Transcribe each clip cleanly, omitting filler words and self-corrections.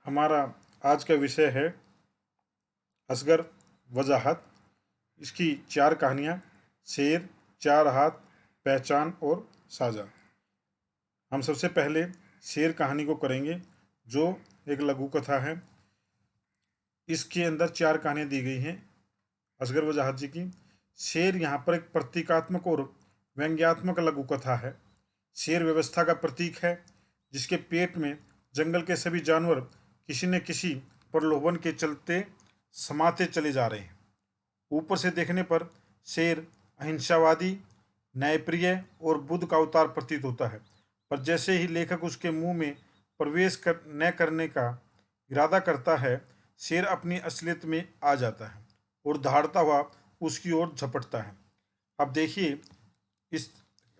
हमारा आज का विषय है असगर वजाहत। इसकी 4 कहानियाँ: शेर, 4 हाथ, पहचान और साझा। हम सबसे पहले शेर कहानी को करेंगे, जो एक लघु कथा है। इसके अंदर 4 कहानियाँ दी गई हैं असगर वजाहत जी की। शेर यहाँ पर एक प्रतीकात्मक और व्यंग्यात्मक लघु कथा है। शेर व्यवस्था का प्रतीक है, जिसके पेट में जंगल के सभी जानवर किसी न किसी प्रलोभन के चलते समाते चले जा रहे हैं। ऊपर से देखने पर शेर अहिंसावादी, न्यायप्रिय और बुद्ध का अवतार प्रतीत होता है, पर जैसे ही लेखक उसके मुंह में प्रवेश न करने का इरादा करता है, शेर अपनी असलियत में आ जाता है और दहाड़ता हुआ उसकी ओर झपटता है। अब देखिए, इस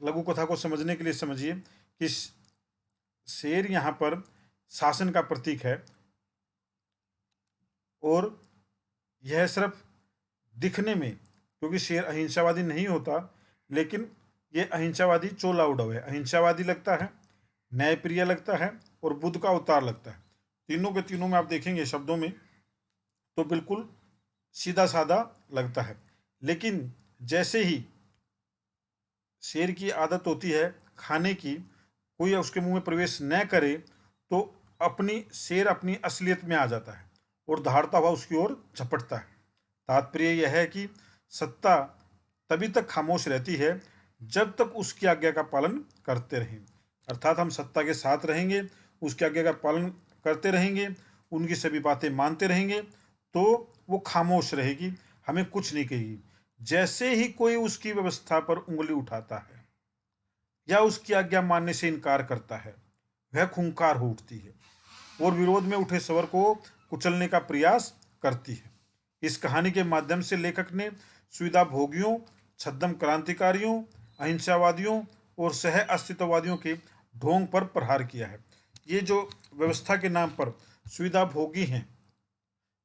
लघु कथा को समझने के लिए समझिए कि शेर यहाँ पर शासन का प्रतीक है, और यह सिर्फ दिखने में, क्योंकि शेर अहिंसावादी नहीं होता, लेकिन यह अहिंसावादी चोला उड़ाव है। अहिंसावादी लगता है, न्यायप्रिय लगता है और बुद्ध का अवतार लगता है। तीनों के तीनों में आप देखेंगे शब्दों में तो बिल्कुल सीधा साधा लगता है, लेकिन जैसे ही शेर की आदत होती है खाने की, कोई उसके मुंह में प्रवेश न करे तो शेर अपनी असलियत में आ जाता है और दहाड़ता हुआ उसकी ओर झपटता है। तात्पर्य यह है कि सत्ता तभी तक खामोश रहती है जब तक उसकी आज्ञा का पालन करते रहें। अर्थात हम सत्ता के साथ रहेंगे, उसकी आज्ञा का पालन करते रहेंगे, उनकी सभी बातें मानते रहेंगे, तो वो खामोश रहेगी, हमें कुछ नहीं कहेगी। जैसे ही कोई उसकी व्यवस्था पर उंगली उठाता है या उसकी आज्ञा मानने से इनकार करता है, वह खूंखार हो उठती है और विरोध में उठे स्वर को कुचलने का प्रयास करती है। इस कहानी के माध्यम से लेखक ने सुविधा भोगियों, छद्म क्रांतिकारियों, अहिंसावादियों और सह अस्तित्ववादियों के ढोंग पर प्रहार किया है। ये जो व्यवस्था के नाम पर सुविधा भोगी हैं,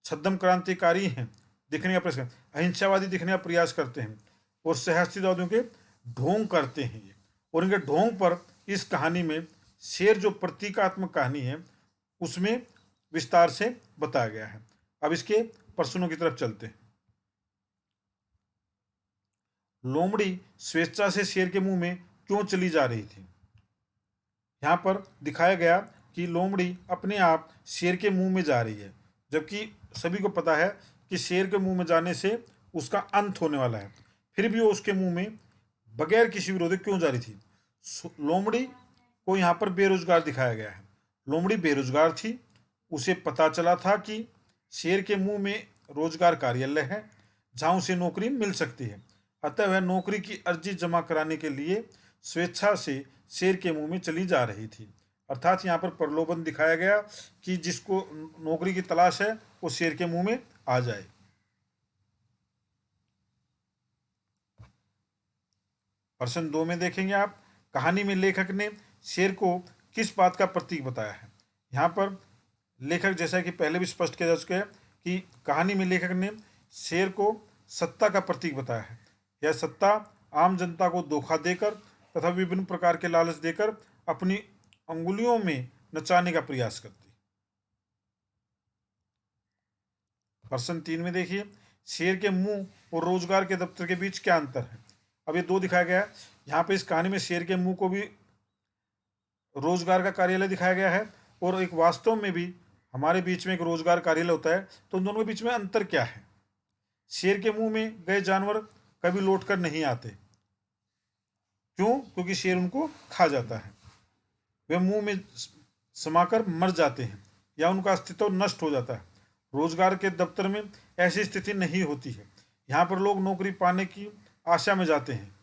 छद्म क्रांतिकारी हैं, दिखने का प्रयास, अहिंसावादी दिखने का प्रयास करते हैं और सह अस्तित्ववादियों के ढोंग करते हैं ये। और इनके ढोंग पर इस कहानी में शेर जो प्रतीकात्मक कहानी है, उसमें विस्तार से बताया गया है। अब इसके प्रश्नों की तरफ चलते हैं। लोमड़ी स्वेच्छा से शेर के मुंह में क्यों चली जा रही थी? यहाँ पर दिखाया गया कि लोमड़ी अपने आप शेर के मुंह में जा रही है, जबकि सभी को पता है कि शेर के मुंह में जाने से उसका अंत होने वाला है। फिर भी वो उसके मुंह में बगैर किसी विरोध क्यों जा रही थी? लोमड़ी को यहाँ पर बेरोजगार दिखाया गया है। लोमड़ी बेरोजगार थी, उसे पता चला था कि शेर के मुंह में रोजगार कार्यालय है जहाँ उसे नौकरी मिल सकती है, अतः वह नौकरी की अर्जी जमा कराने के लिए स्वेच्छा से शेर के मुंह में चली जा रही थी। अर्थात यहाँ पर प्रलोभन दिखाया गया कि जिसको नौकरी की तलाश है वो शेर के मुंह में आ जाए। प्रश्न 2 में देखेंगे आप, कहानी में लेखक ने शेर को किस बात का प्रतीक बताया है? यहाँ पर लेखक, जैसा कि पहले भी स्पष्ट किया जा चुका है, कि कहानी में लेखक ने शेर को सत्ता का प्रतीक बताया है। यह सत्ता आम जनता को धोखा देकर तथा विभिन्न प्रकार के लालच देकर अपनी अंगुलियों में नचाने का प्रयास करती। प्रश्न 3 में देखिए, शेर के मुंह और रोजगार के दफ्तर के बीच क्या अंतर है? अब ये 2 दिखाया गया है। यहाँ पे इस कहानी में शेर के मुंह को भी रोजगार का कार्यालय दिखाया गया है, और एक वास्तव में भी हमारे बीच में एक रोजगार कार्यालय होता है। तो उन दोनों के बीच में अंतर क्या है? शेर के मुंह में गए जानवर कभी लौट कर नहीं आते। क्यों? क्योंकि शेर उनको खा जाता है, वे मुंह में समाकर मर जाते हैं या उनका अस्तित्व नष्ट हो जाता है। रोजगार के दफ्तर में ऐसी स्थिति नहीं होती है। यहाँ पर लोग नौकरी पाने की आशा में जाते हैं,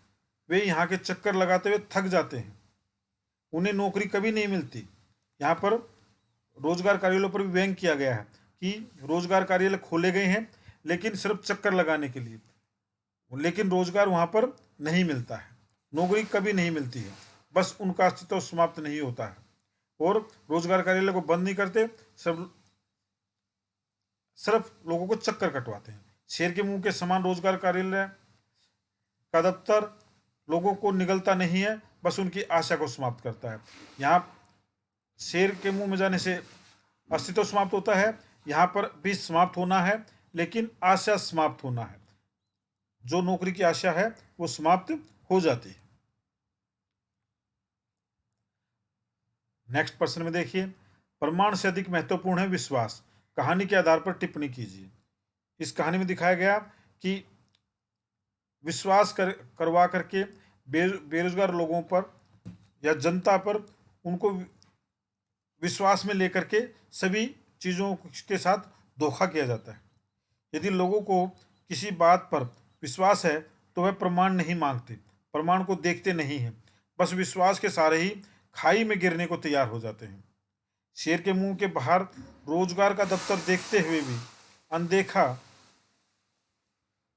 वे यहाँ के चक्कर लगाते हुए थक जाते हैं, उन्हें नौकरी कभी नहीं मिलती। यहाँ पर रोजगार कार्यालयों पर भी व्यंग किया गया है कि रोजगार कार्यालय खोले गए हैं लेकिन सिर्फ चक्कर लगाने के लिए, लेकिन रोजगार वहाँ पर नहीं मिलता है, नौकरी कभी नहीं मिलती है, बस उनका अस्तित्व समाप्त नहीं होता है। और रोजगार कार्यालय को बंद नहीं करते, सिर्फ लोगों को चक्कर कटवाते हैं। शेर के मुंह के समान रोजगार कार्यालय का दफ्तर लोगों को निगलता नहीं है, बस उनकी आशा को समाप्त करता है। यहाँ शेर के मुंह में जाने से अस्तित्व समाप्त होता है, यहाँ पर भी समाप्त होना है, लेकिन आशा समाप्त होना है। जो नौकरी की आशा है वो समाप्त हो जाती है। नेक्स्ट प्रश्न में देखिए, प्रमाण से अधिक महत्वपूर्ण है विश्वास, कहानी के आधार पर टिप्पणी कीजिए। इस कहानी में दिखाया गया कि विश्वास करवा करके बेरोजगार लोगों पर या जनता पर उनको विश्वास में लेकर के सभी चीज़ों के साथ धोखा किया जाता है। यदि लोगों को किसी बात पर विश्वास है तो वह प्रमाण नहीं मांगते, प्रमाण को देखते नहीं हैं, बस विश्वास के सहारे ही खाई में गिरने को तैयार हो जाते हैं। शेर के मुंह के बाहर रोजगार का दफ्तर देखते हुए भी अनदेखा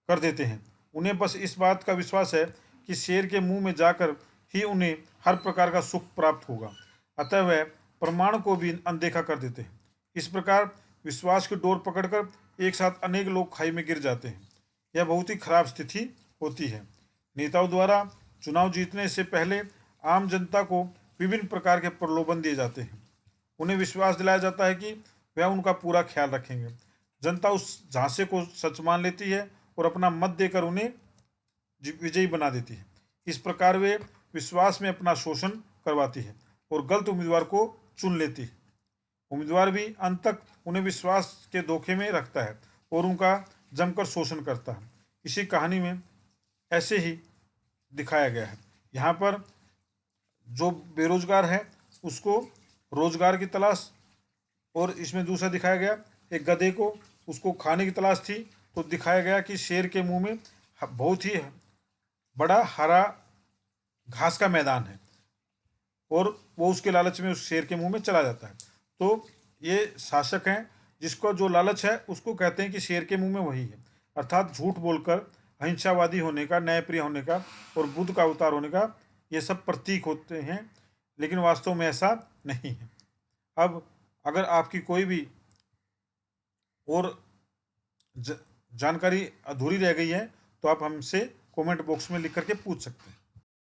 कर देते हैं। उन्हें बस इस बात का विश्वास है कि शेर के मुंह में जाकर ही उन्हें हर प्रकार का सुख प्राप्त होगा, अतः वह प्रमाण को भी अनदेखा कर देते हैं। इस प्रकार विश्वास की डोर पकड़कर एक साथ अनेक लोग खाई में गिर जाते हैं। यह बहुत ही खराब स्थिति होती है। नेताओं द्वारा चुनाव जीतने से पहले आम जनता को विभिन्न प्रकार के प्रलोभन दिए जाते हैं। उन्हें विश्वास दिलाया जाता है कि वह उनका पूरा ख्याल रखेंगे। जनता उस झांसे को सच मान लेती है और अपना मत देकर उन्हें विजयी बना देती है। इस प्रकार वे विश्वास में अपना शोषण करवाती है और गलत उम्मीदवार को चुन लेती है। उम्मीदवार भी अंत तक उन्हें विश्वास के धोखे में रखता है और उनका जमकर शोषण करता है। इसी कहानी में ऐसे ही दिखाया गया है। यहाँ पर जो बेरोजगार है उसको रोजगार की तलाश, और इसमें दूसरा दिखाया गया एक गधे को उसको खाने की तलाश थी, तो दिखाया गया कि शेर के मुंह में बहुत ही बड़ा हरा घास का मैदान है और वो उसके लालच में उस शेर के मुंह में चला जाता है। तो ये शासक हैं जिसको जो लालच है उसको कहते हैं कि शेर के मुंह में वही है, अर्थात झूठ बोलकर अहिंसावादी होने का, न्यायप्रिय होने का और बुद्ध का अवतार होने का ये सब प्रतीक होते हैं, लेकिन वास्तव में ऐसा नहीं है। अब अगर आपकी कोई भी और जानकारी अधूरी रह गई है तो आप हमसे कमेंट बॉक्स में लिख करके पूछ सकते हैं।